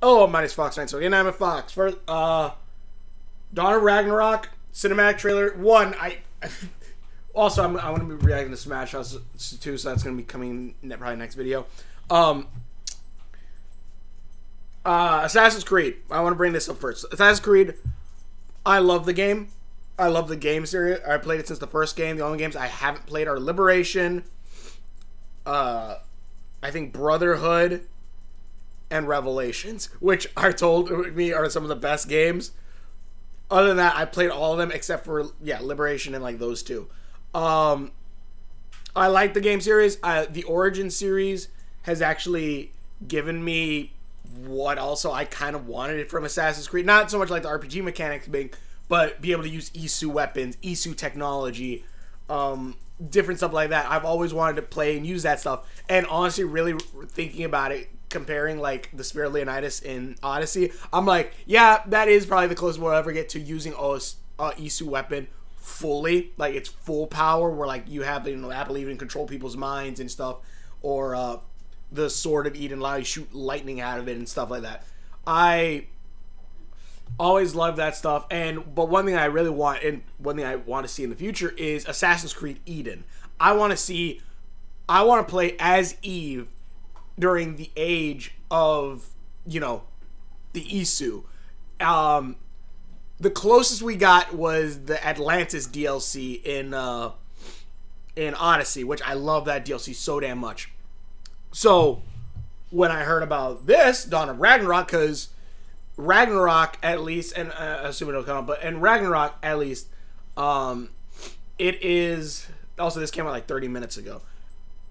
Oh, my name's Fox 9, so again, I'm a Fox. For Dawn of Ragnarok cinematic trailer. Also, I want to be reacting to Smash House 2, so that's going to be coming probably next video. Assassin's Creed. I want to bring this up first. Assassin's Creed, I love the game. I love the game series. I played it since the first game. The only games I haven't played are Liberation, I think Brotherhood, and Revelations, which are told me are some of the best games. Other than that, I played all of them except for Liberation and like those two. I like the game series. The Origin series has actually given me what also I kind of wanted it from Assassin's Creed. Not so much like the RPG mechanics being, but be able to use Isu weapons, Isu technology, different stuff like that. I've always wanted to play and use that stuff. And honestly, really thinking about it, comparing like the Spirit of Leonidas in Odyssey, I'm like, yeah, that is probably the closest we'll ever get to using Isu weapon fully, like it's full power, where like you have, Apple even control people's minds and stuff, or the Sword of Eden allow you to shoot lightning out of it and stuff like that. I always love that stuff, but one thing I really want, and one thing I want to see in the future, is Assassin's Creed Eden. I want to play as Eve during the age of, the Isu. The closest we got was the Atlantis DLC in Odyssey, which I love that DLC so damn much. So when I heard about this Dawn of Ragnarok, because Ragnarok, at least, and assuming it'll come up, but in Ragnarok, at least, it is, also this came out like 30 minutes ago.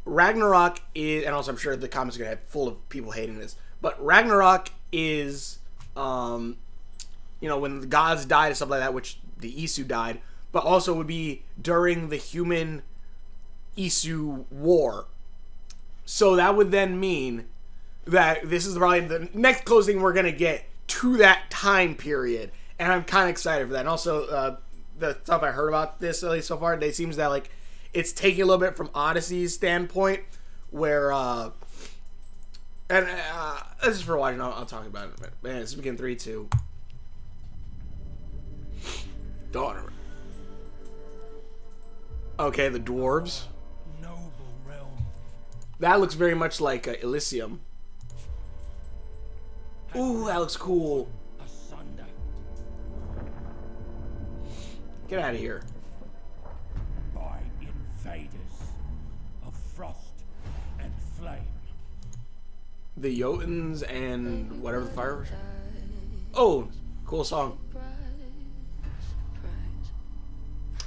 Ragnarok is, and also I'm sure the comments are going to have full of people hating this, but Ragnarok is, when the gods died and stuff like that, which the Isu died, but also would be during the human Isu war. So that would then mean that this is probably the next closing we're going to get to that time period. And I'm kind of excited for that. And also, the stuff I heard about this, at least so far, it seems that, like, it's taking a little bit from Odyssey's standpoint, where, this is for watching, I'll talk about it in a minute. Man, this is begin 3, 2. Daughter. Okay, the dwarves. Noble realm. That looks very much like Elysium. Ooh, that looks cool. Asunder. Get out of here. By invaders of frost and flame. The Jotuns and whatever the fire. Oh, cool song.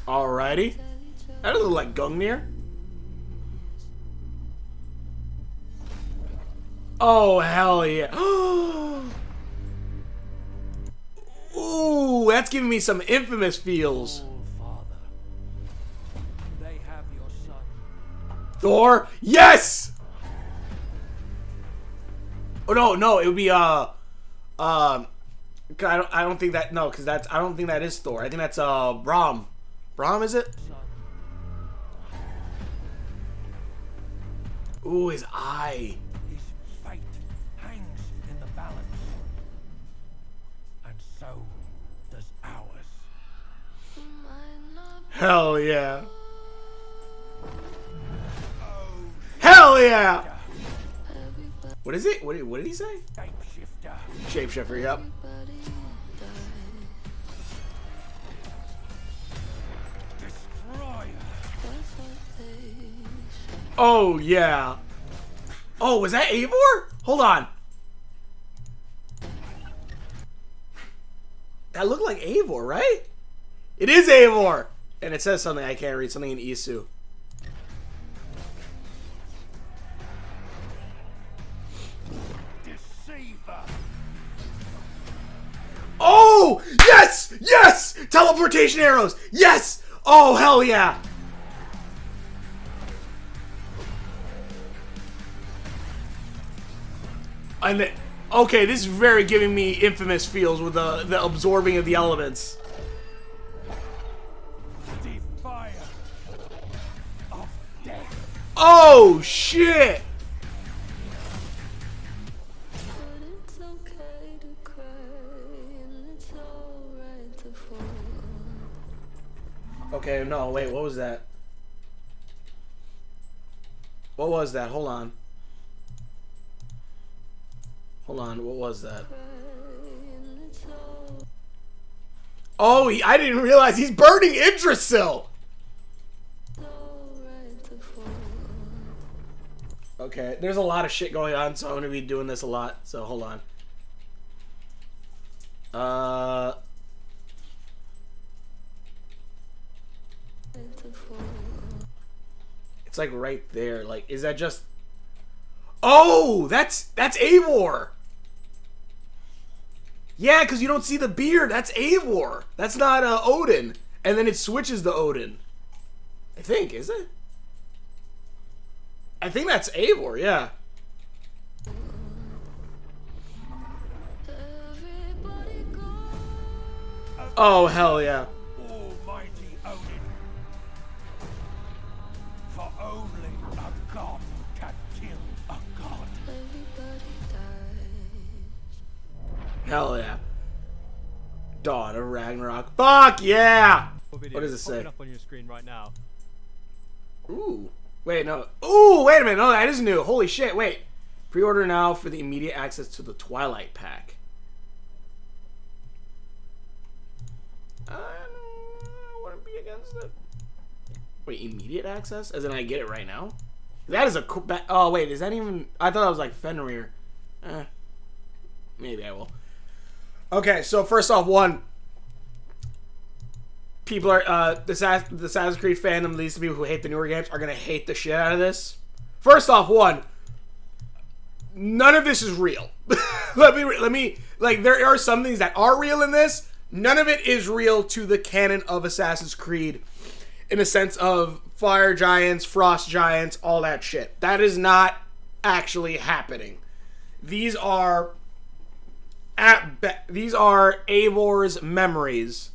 Alrighty. That doesn't look like Gungnir. Oh, hell yeah. Ooh, that's giving me some Infamous feels. Father, they have your son. Thor? Yes! Oh, no, it would be, I don't think that, no, because I don't think that is Thor. I think that's, Brahm. Brahm, is it? Ooh, his eye. His fate hangs in the balance. And so does ours. Hell yeah. Hell yeah! What is it? What did he say? Shapeshifter. Shapeshifter, yep. Destroyer. Oh, yeah. Oh, was that Eivor? Hold on. That looked like Eivor, right? It is Eivor! And it says something I can't read, something in Isu. Deceiver. Oh! Yes! Yes! Teleportation arrows! Yes! Oh, hell yeah! And okay, this is very giving me Infamous feels with the absorbing of the elements. Defier of death. Oh shit! But it's okay. Okay, no, wait, what was that? What was that? Hold on. Hold on, what was that? Oh, I didn't realize he's burning Yggdrasil! Okay, there's a lot of shit going on, so I'm gonna be doing this a lot, so hold on. It's like right there. Like, is that just... Oh, that's Eivor! Yeah, because you don't see the beard. That's Eivor. That's not Odin. And then it switches to Odin. I think, is it? I think that's Eivor, yeah. Oh, hell yeah. Almighty Odin. For only a god can kill a god. Hell yeah. Dawn of Ragnarok. Fuck yeah! What does it say? Up on your screen right now. Ooh. Wait, no. Ooh, wait a minute. No, that is new. Holy shit, wait. Pre-order now for the immediate access to the Twilight Pack. I wouldn't be against it. Wait, immediate access? As in I get it right now? That is a cool... Oh, wait, is that even... I thought that was like Fenrir. Maybe I will. Okay, so first off, one... People are... the Assassin's Creed fandom, at least the people who hate the newer games, are going to hate the shit out of this. First off, one... None of this is real. let me... Like, there are some things that are real in this. None of it is real to the canon of Assassin's Creed in the sense of fire giants, frost giants, all that shit. That is not actually happening. These are Eivor's memories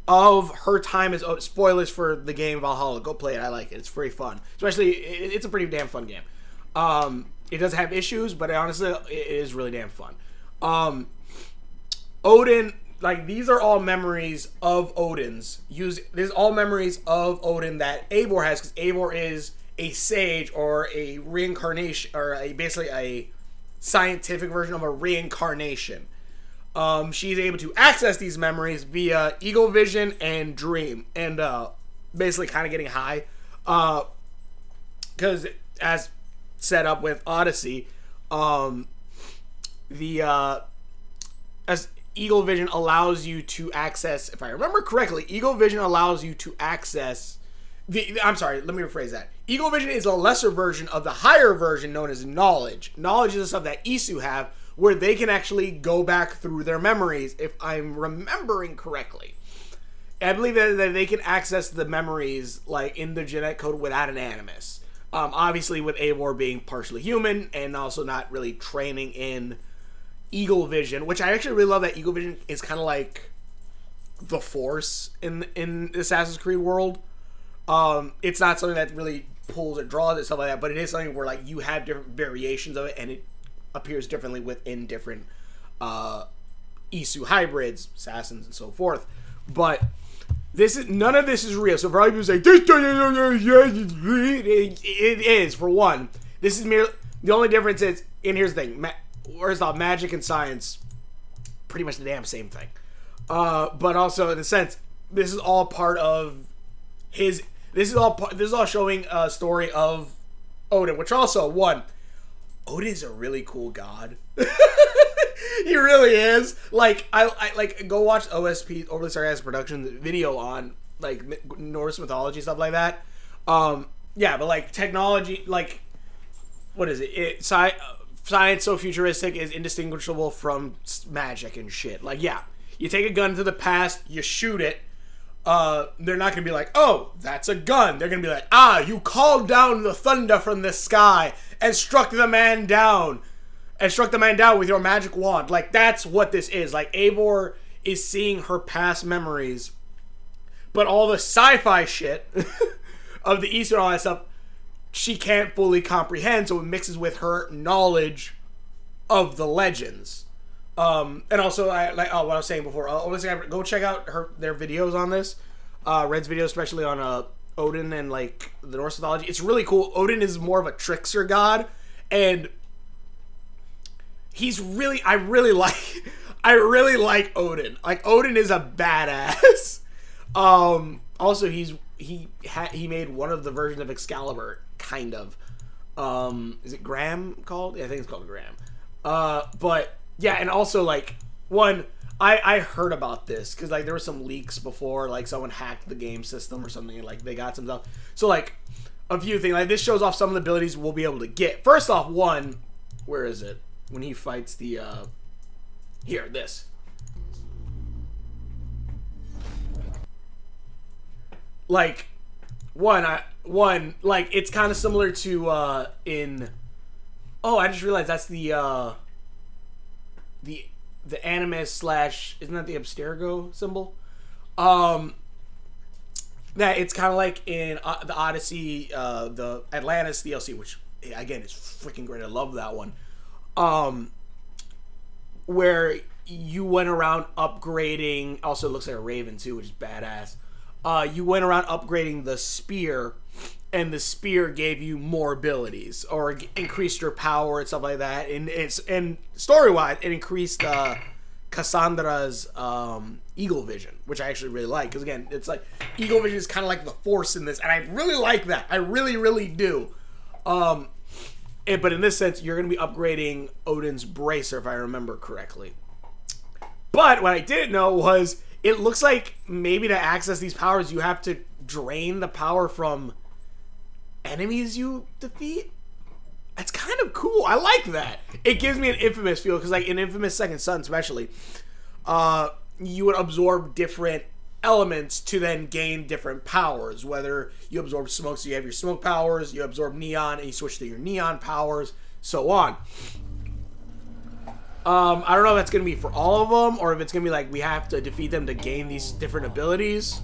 of her time as... Spoilers for the game Valhalla. Go play it. I like it. It's very fun. Especially, it's a pretty damn fun game. It does have issues, but honestly, it is really damn fun. Odin... Like, these are all memories of Odin's. There's all memories of Odin that Eivor has, because Eivor is a sage or a reincarnation, or basically a scientific version of a reincarnation. She's able to access these memories via Eagle Vision and Dream, and basically kind of getting high. Because, as set up with Odyssey, as Eagle Vision allows you to access, if I remember correctly, Eagle Vision allows you to access I'm sorry, let me rephrase that. Eagle Vision is a lesser version of the higher version known as Knowledge. Knowledge is the stuff that Isu have, where they can actually go back through their memories, if I'm remembering correctly. I believe that they can access the memories, like, in the genetic code without an animus. Obviously, with Eivor being partially human, and also not really training in Eagle Vision, which I actually really love that Eagle Vision is kind of like the Force in Assassin's Creed world. It's not something that really pulls or draws and stuff like that, but it is something where, like, you have different variations of it, and it appears differently within different Isu hybrids, assassins, and so forth. But none of this is real. So for all people who say this, it is, for one. This is merely, the only difference is, and here's the thing, whereas the magic and science, pretty much the damn same thing. But also in a sense, this is all part of his. This is all showing a story of Odin, which also, one, Odin's a really cool god. He really is. Like, I like, go watch OSP, Overly Sarcastic Production video on, like, Norse mythology, stuff like that. Yeah, but, like, technology, like, what is it? Science so futuristic is indistinguishable from magic and shit. Like, yeah, you take a gun to the past, you shoot it. They're not gonna be like, oh, that's a gun. They're gonna be like, ah, you called down the thunder from the sky and struck the man down. And struck the man down with your magic wand. Like, that's what this is. Like, Eivor is seeing her past memories. But all the sci-fi shit of the East and all that stuff, she can't fully comprehend, so it mixes with her knowledge of the legends. And also, what I was saying before, go check out their videos on this. Red's video, especially on Odin and like the Norse mythology. It's really cool. Odin is more of a trickster god, and he's really I really like Odin. Like Odin is a badass. Also he made one of the versions of Excalibur, kind of. Is it Graham called? Yeah, I think it's called Graham. But yeah, and also like I heard about this because like there were some leaks before, like someone hacked the game system or something, and like they got some stuff. So like a few things, like this shows off some of the abilities we'll be able to get. First off, where is it? When he fights the here, this. Like like it's kind of similar to in I just realized that's the animus slash, isn't that the Abstergo symbol? That it's kind of like in the Odyssey, the Atlantis DLC, which again is freaking great. I love that one. Where you went around upgrading. Also, it looks like a raven too, which is badass. You went around upgrading the spear, and the spear gave you more abilities or increased your power and stuff like that. And story-wise, it increased Cassandra's eagle vision, which I actually really like. Because again, it's like eagle vision is kind of like the force in this, and I really like that. I really, really do. But in this sense, you're going to be upgrading Odin's bracer, if I remember correctly. But what I didn't know was it looks like maybe to access these powers, you have to drain the power from enemies you defeat. That's kind of cool. I like that. It gives me an Infamous feel, because like in Infamous Second Son especially, you would absorb different elements to then gain different powers. Whether you absorb smoke, so you have your smoke powers, you absorb neon, and you switch to your neon powers, so on. I don't know if that's going to be for all of them, or if it's going to be like we have to defeat them to gain these different abilities.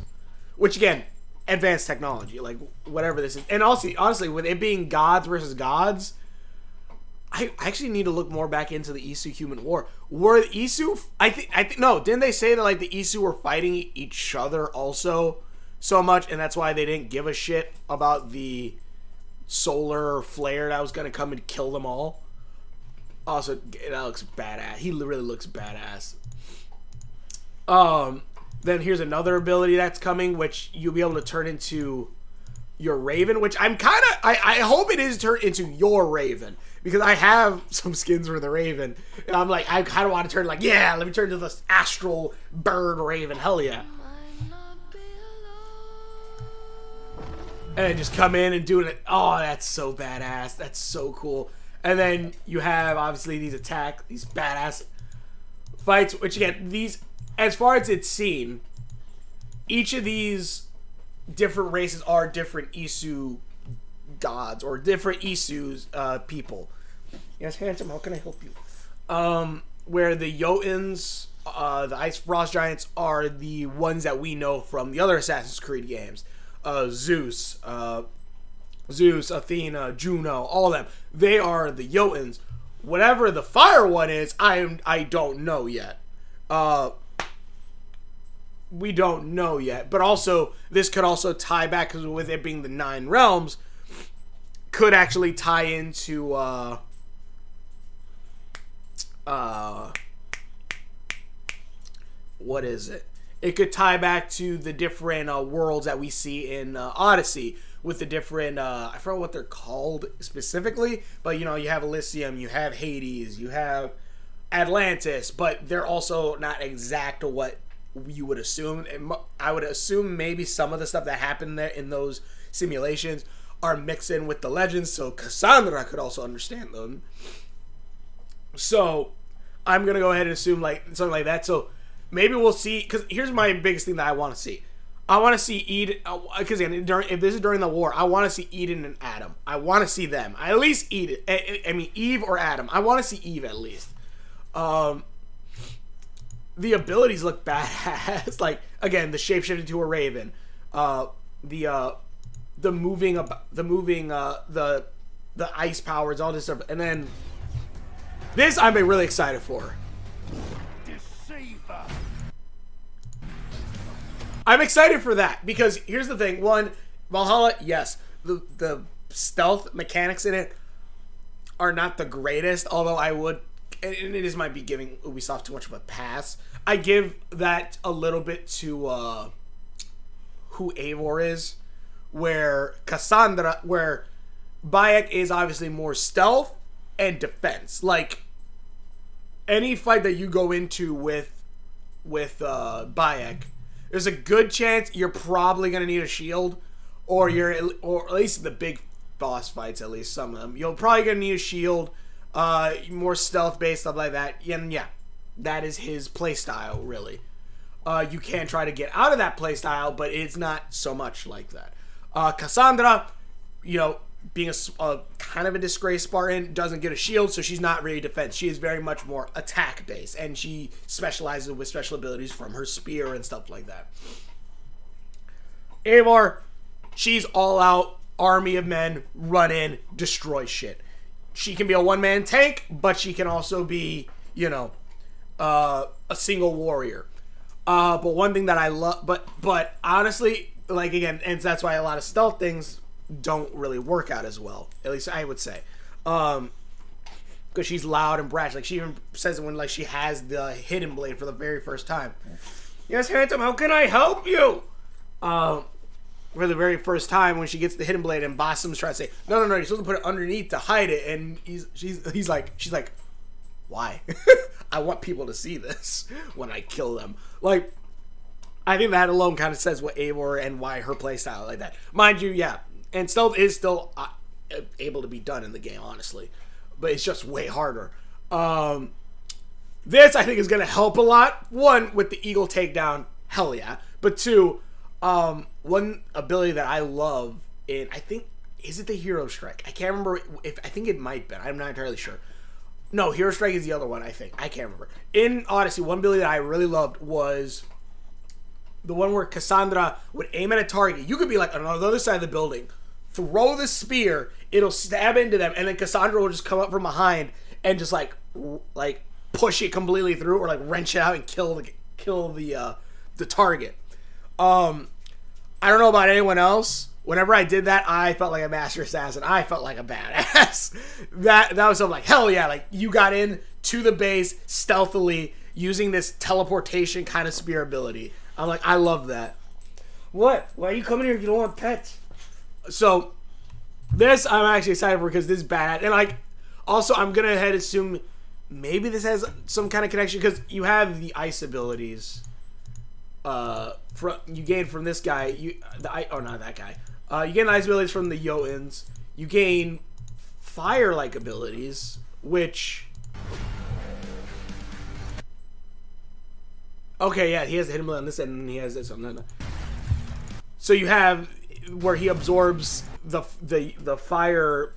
Which, again, advanced technology, like whatever this is. And also, honestly, with it being gods versus gods, I actually need to look more back into the Isu human war. Were the Isu, I think no, didn't they say that like the Isu were fighting each other also so much, and that's why they didn't give a shit about the solar flare that was going to come and kill them all? Also, that looks badass. He really looks badass. Then here's another ability that's coming, which you'll be able to turn into your Raven, which I'm kind of, I hope it is turned into your Raven, because I have some skins for the Raven, and I'm like, I kind of want to turn, like, yeah, let me turn to this astral bird Raven, hell yeah. And then just come in and do it. Oh, that's so badass. That's so cool. And then you have, obviously, these badass fights, which, again, these, as far as it's seen, each of these different races are different Isu gods, or different Isu's people. Yes, handsome, how can I help you? Where the Jotuns, the Ice Frost Giants, are the ones that we know from the other Assassin's Creed games. Zeus, Athena, Juno, all of them. They are the Jotuns. Whatever the fire one is, I don't know yet. We don't know yet. But also, this could also tie back, because with it being the 9 realms, could actually tie into what is it? It could tie back to the different worlds that we see in Odyssey, with the different, I forget what they're called specifically, but you know, you have Elysium, you have Hades, you have Atlantis, but they're also not exact to what you would assume. I would assume maybe some of the stuff that happened there in those simulations are mixed in with the legends, so Cassandra could also understand them. So I'm gonna go ahead and assume like something like that. So maybe we'll see, because here's my biggest thing that I want to see. I want to see Eden, because if this is during the war, I want to see Eden and Adam. I want to see them. At least Eden. I mean, Eve or Adam. I want to see Eve at least. The abilities look badass. Like, again, the shapeshifting to a raven. The moving, the ice powers, all this stuff. And then this I'm really excited for. I'm excited for that because here's the thing. One, Valhalla, yes, the stealth mechanics in it are not the greatest, although I would, and it is might be giving Ubisoft too much of a pass. I give that a little bit to who Eivor is, where Bayek is obviously more stealth and defense. Like, any fight that you go into with Bayek, there's a good chance you're probably gonna need a shield, or at least the big boss fights, at least some of them, you're probably gonna need a shield, more stealth based stuff like that. And yeah, that is his playstyle, really. You can try to get out of that playstyle, but it's not so much like that. Cassandra, you know, being a kind of a disgraced Spartan, doesn't get a shield, so she's not really defense. She is very much more attack based, and she specializes with special abilities from her spear and stuff like that. Eivor, she's all out, army of men, run in, destroy shit. She can be a one-man tank, but she can also be, you know, a single warrior. But one thing that I love, but honestly, like, again, and that's why a lot of stealth things don't really work out as well, at least I would say, because she's loud and brash. Like, she even says it when, like, she has the hidden blade for the very first time. Yes, Phantom, how can I help you? For the very first time, when she gets the hidden blade, and Basim's trying to say, no, you're supposed to put it underneath to hide it, and she's like, why? I want people to see this when I kill them. Like, I think that alone kind of says what Eivor and why her playstyle like that. Mind you, yeah, and stealth is still able to be done in the game, honestly, but it's just way harder. This, I think, is going to help a lot. One, with the eagle takedown, hell yeah. But two, one ability that I love in, I think, is it the Hero Strike? I can't remember if, I think it might be. I'm not entirely sure. No, Hero Strike is the other one, I think. I can't remember. In Odyssey, one ability that I really loved was the one where Cassandra would aim at a target. You could be like on the other side of the building, throw the spear, it'll stab into them, and then Cassandra will just come up from behind and just like push it completely through, or like wrench it out and kill the target. I don't know about anyone else. Whenever I did that, I felt like a master assassin. I felt like a badass. That was something like, hell yeah, like, you got in to the base stealthily using this teleportation kind of spear ability. I'm like, I love that. What? Why are you coming here if you don't want pets? So, this I'm actually excited for because this is bad. And, like, also, I'm going to head assume maybe this has some kind of connection because you have the ice abilities. You gain from this guy. Not that guy. You gain ice abilities from the Jotuns. You gain fire-like abilities, which... Okay, yeah, he has the hidden blade on this end, and he has this on that. So you have where he absorbs the fire...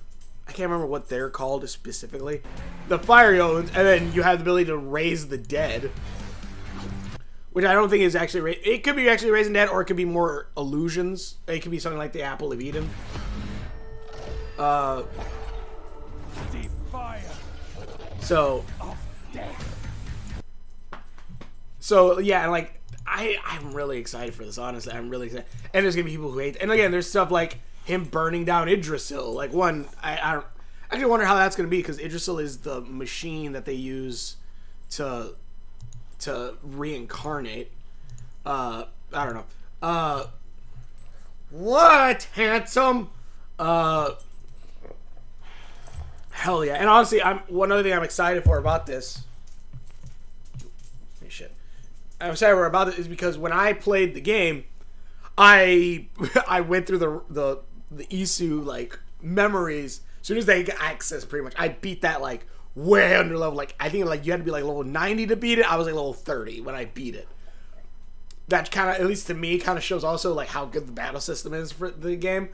I can't remember what they're called specifically. The fire Jotuns, and then you have the ability to raise the dead. Which I don't think is actually... It could be actually raising dead, or it could be more illusions. It could be something like the Apple of Eden. So yeah, and like I'm really excited for this. Honestly, I'm really excited. And there's gonna be people who hate. And again, there's stuff like him burning down Yggdrasil. Like, one, I don't actually wonder how that's gonna be, because Yggdrasil is the machine that they use to reincarnate. I don't know. What, handsome? Hell yeah. And honestly, one other thing I'm excited for about this. Shit. I'm excited for about it is because when I played the game, I went through the Isu like memories. As soon as they get access, pretty much, I beat that like way under level. Like, I think like you had to be like level 90 to beat it. I was like level 30 when I beat it. That kind of, at least to me, kind of shows also like how good the battle system is for the game.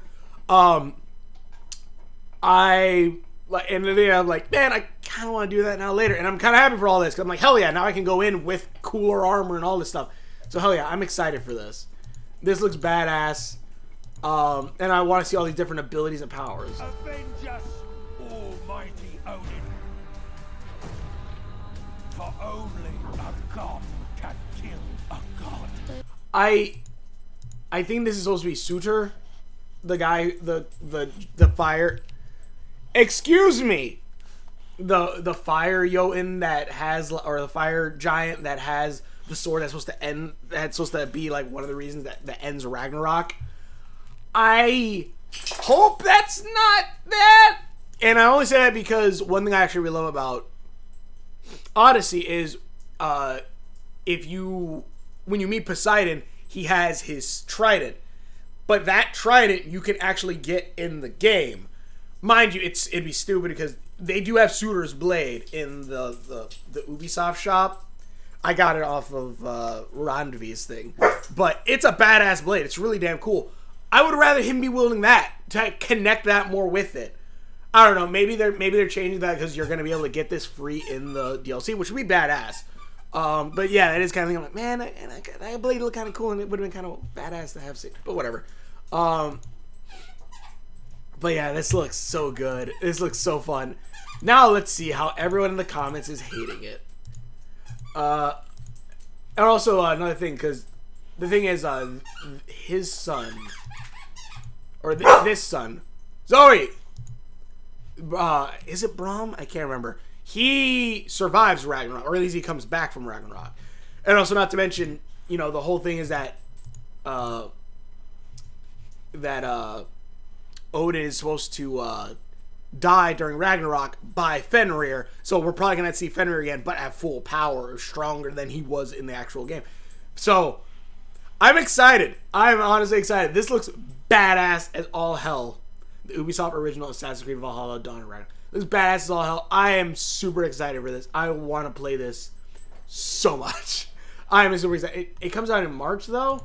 And then I'm like, man, I kind of want to do that now later. And I'm kind of happy for all this, because I'm like, hell yeah, now I can go in with cooler armor and all this stuff. So hell yeah, I'm excited for this. This looks badass. And I want to see all these different abilities and powers. Avenge us, almighty Odin. For only a god can kill a god. I think this is supposed to be Suter, the guy, the fire. Excuse me, the fire Jotun that has, or the fire giant that has the sword that's supposed to end. That's supposed to be like one of the reasons that ends Ragnarok. I hope that's not that. And I only say that because one thing I actually really love about Odyssey is when you meet Poseidon, he has his trident. But that trident you can actually get in the game. Mind you, it'd be stupid because they do have Suter's blade in the Ubisoft shop. I got it off of Randvi's thing. But it's a badass blade. It's really damn cool. I would rather him be wielding that to connect that more with it. I don't know. Maybe they're changing that because you're gonna be able to get this free in the DLC, which would be badass. But yeah, that is kind of thing. I'm like, man, that blade looked kind of cool, and it would have been kind of badass to have seen. But whatever. But yeah, this looks so good. This looks so fun. Now let's see how everyone in the comments is hating it. And also another thing, because the thing is, his son, or this son, Zoe. Is it Braum? I can't remember. He survives Ragnarok, or at least he comes back from Ragnarok. And also, not to mention, you know, the whole thing is that Odin is supposed to die during Ragnarok by Fenrir, so we're probably gonna see Fenrir again, but at full power, stronger than he was in the actual game. So I'm excited. I'm honestly excited. This looks badass as all hell. The Ubisoft original Assassin's Creed Valhalla Dawn of Ragnarok. This is badass as all hell. I am super excited for this. I want to play this so much. I am super excited. It comes out in March, though.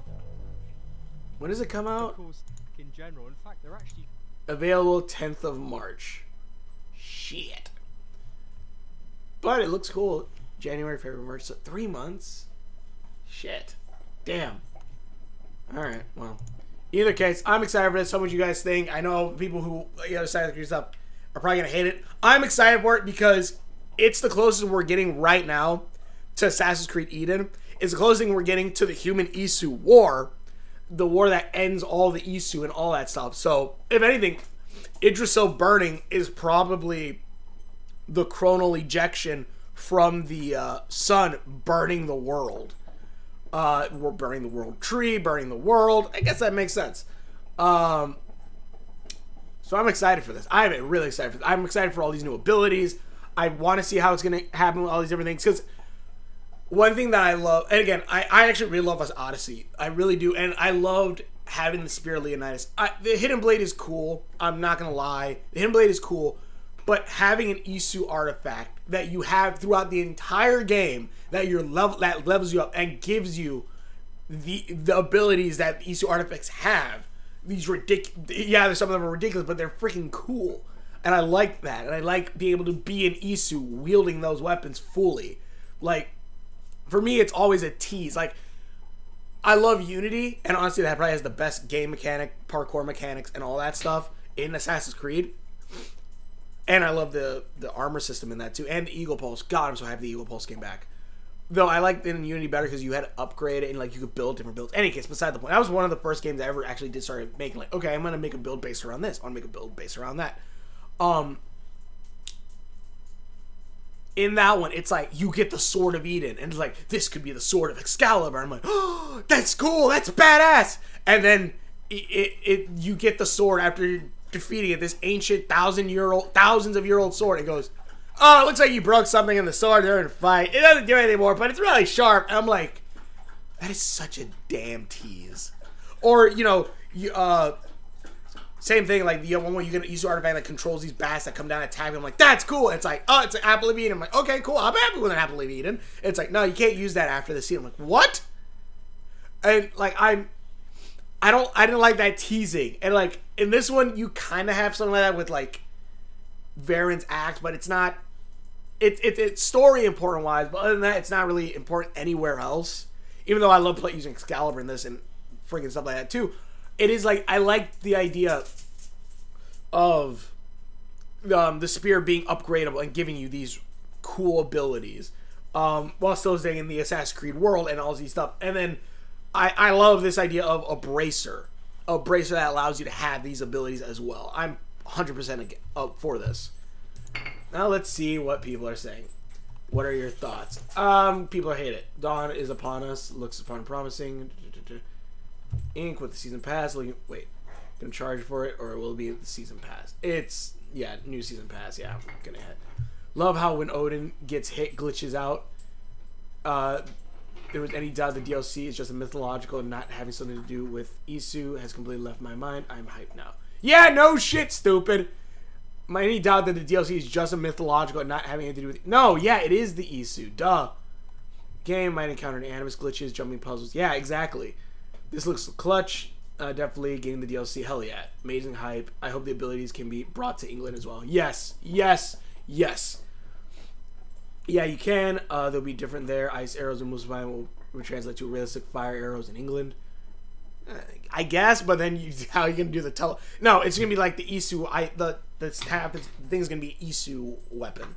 When does it come out? In general, in fact, they're actually available 10th of March. Shit. But it looks cool. January, February, March. So 3 months. Shit. Damn. Alright, well. Either case, I'm excited for this. How much you guys think? I know people who Assassin's Creed stuff are probably gonna hate it. I'm excited for it because it's the closest we're getting right now to Assassin's Creed Eden. It's the closest thing we're getting to the human Isu war, the war that ends all the Isu and all that stuff. So, if anything, Idrisil burning is probably the chronal ejection from the sun burning the world. We're burning the world tree, burning the world. I guess that makes sense. So I'm excited for this. I'm really excited for this. I'm excited for all these new abilities. I want to see how it's going to happen with all these different things. Because one thing that I love, and again, I actually really love Odyssey. I really do. And I loved having the Spear of Leonidas. The Hidden Blade is cool. I'm not going to lie. The Hidden Blade is cool. But having an Isu artifact that you have throughout the entire game that levels you up and gives you the abilities that Isu artifacts have. These ridiculous, yeah, some of them are ridiculous, but they're freaking cool. And I like that. And I like being able to be an Isu wielding those weapons fully. Like, for me, it's always a tease. Like, I love Unity, and honestly, that probably has the best game mechanic, parkour mechanics, and all that stuff in Assassin's Creed. And I love the armor system in that too. And the Eagle Pulse. God, I'm so happy the Eagle Pulse came back. Though I liked it in Unity better because you had to upgrade it and like you could build different builds. Any case, beside the point. That was one of the first games I ever actually did start making like, okay, I'm gonna make a build based around this. I'm gonna make a build based around that. In that one, it's like you get the Sword of Eden, and it's like this could be the Sword of Excalibur. I'm like, oh, that's cool, that's badass. And then you get the sword after defeating it, this ancient thousands of year old sword. It goes, oh, it looks like you broke something in the sword during a fight. It doesn't do anything more, but it's really sharp. And I'm like, that is such a damn tease. Or, you know, same thing, like the one where you get an Isu artifact that controls these bats that come down and attack me. I'm like, that's cool. It's like, oh, it's an Apple of Eden. I'm like, okay, cool. I'm happy with an Apple of Eden. It's like, no, you can't use that after the scene. I'm like, what? And like, I didn't like that teasing. And like, in this one, you kind of have something like that with like Varen's axe, but it's not. It's story important wise, but other than that, it's not really important anywhere else. Even though I love using Excalibur in this and freaking stuff like that too, it is like I like the idea of the spear being upgradable and giving you these cool abilities, while still staying in the Assassin's Creed world and all these stuff. And then I love this idea of a bracer that allows you to have these abilities as well. I'm 100% up for this. Now let's see what people are saying. What are your thoughts? People hate it. Dawn is upon us. Looks fun, promising. Ink with the season pass. Wait, gonna charge for it, or will it be the season pass? It's new season pass. Yeah, I'm gonna hit. Love how when Odin gets hit, glitches out. There was any doubt the DLC is just a mythological and not having something to do with Isu has completely left my mind. I'm hyped now. Yeah, no shit, stupid. Any doubt that the DLC is just a mythological and not having anything to do with... No, yeah, it is the Isu. Duh. Game might encounter animus glitches, jumping puzzles. Yeah, exactly. This looks clutch. Definitely getting the DLC. Hell yeah. Amazing hype. I hope the abilities can be brought to England as well. Yes. Yes. Yes. Yeah, you can. They'll be different there. Ice arrows in Muspelheim will translate to realistic fire arrows in England. I guess, but then how are you gonna do the No, it's gonna be like the Isu. The thing's gonna be Isu weapon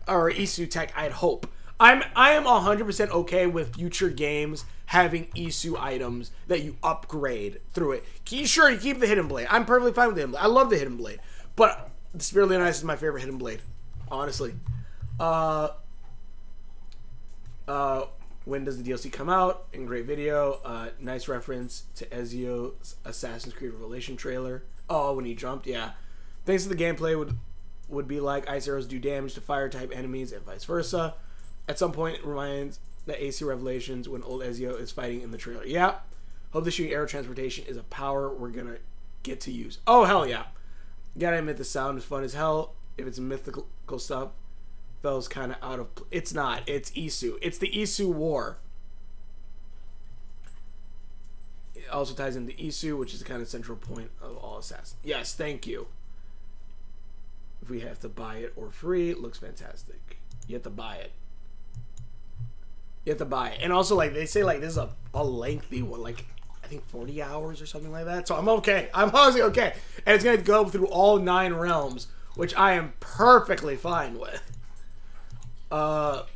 or Isu tech. I'd hope. I am 100% okay with future games having Isu items that you upgrade through it. Sure, you keep the hidden blade. I'm perfectly fine with the hidden blade. I love the hidden blade, but the Spirit of Leonidas is my favorite hidden blade, honestly. When does the DLC come out? In great video. Nice reference to Ezio's Assassin's Creed Revelation trailer. Oh, when he jumped, yeah. Thanks to the gameplay would be like ice arrows do damage to fire type enemies and vice versa. At some point, it reminds the AC Revelations when old Ezio is fighting in the trailer. Yeah. Hope the shooting arrow transportation is a power we're gonna get to use. Oh, hell yeah. Gotta admit, the sound is fun as hell. If it's mythical stuff, feels kind of out of... It's not. It's Isu. It's the Isu War. It also ties into Isu, which is the kind of central point of all assassins. Yes, thank you. If we have to buy it or free, it looks fantastic. You have to buy it. You have to buy it. And also, like, they say, like, this is a lengthy one. Like, I think 40 hours or something like that. So I'm okay. I'm honestly okay. And it's going to go through all 9 realms, which I am perfectly fine with. But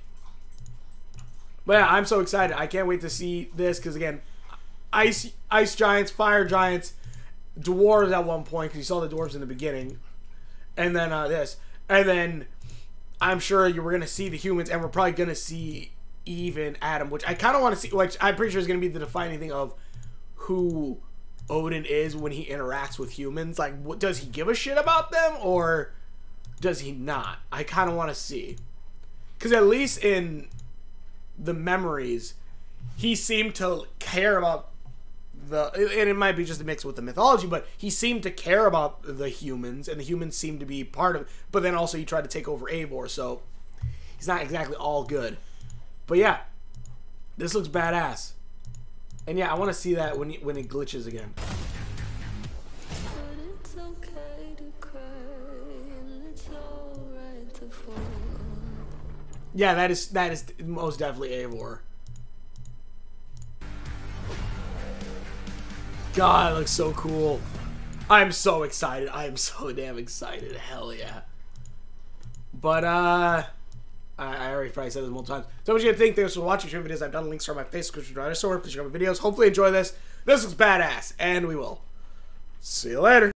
yeah, I'm so excited. I can't wait to see this because, again, ice giants, fire giants, dwarves at one point because you saw the dwarves in the beginning, and then this, and then I'm sure you were gonna see the humans, and we're probably gonna see Eve and Adam, which I kind of want to see. Which I'm pretty sure is gonna be the defining thing of who Odin is when he interacts with humans. Like, what, does he give a shit about them or does he not? I kind of want to see. Because at least in the memories, he seemed to care about and it might be just a mix with the mythology, but he seemed to care about the humans, and the humans seemed to be part of it. But then also he tried to take over Eivor, so he's not exactly all good. But yeah, this looks badass. And yeah, I want to see that when it glitches again. Yeah, that is most definitely Eivor. God, it looks so cool. I'm so excited. I am so damn excited. Hell yeah. But I already probably said this multiple times. So what you think? Thanks for watching. Your videos. I've done links for my Facebook description. So please check out my videos. Hopefully enjoy this. This looks badass, and we will see you later.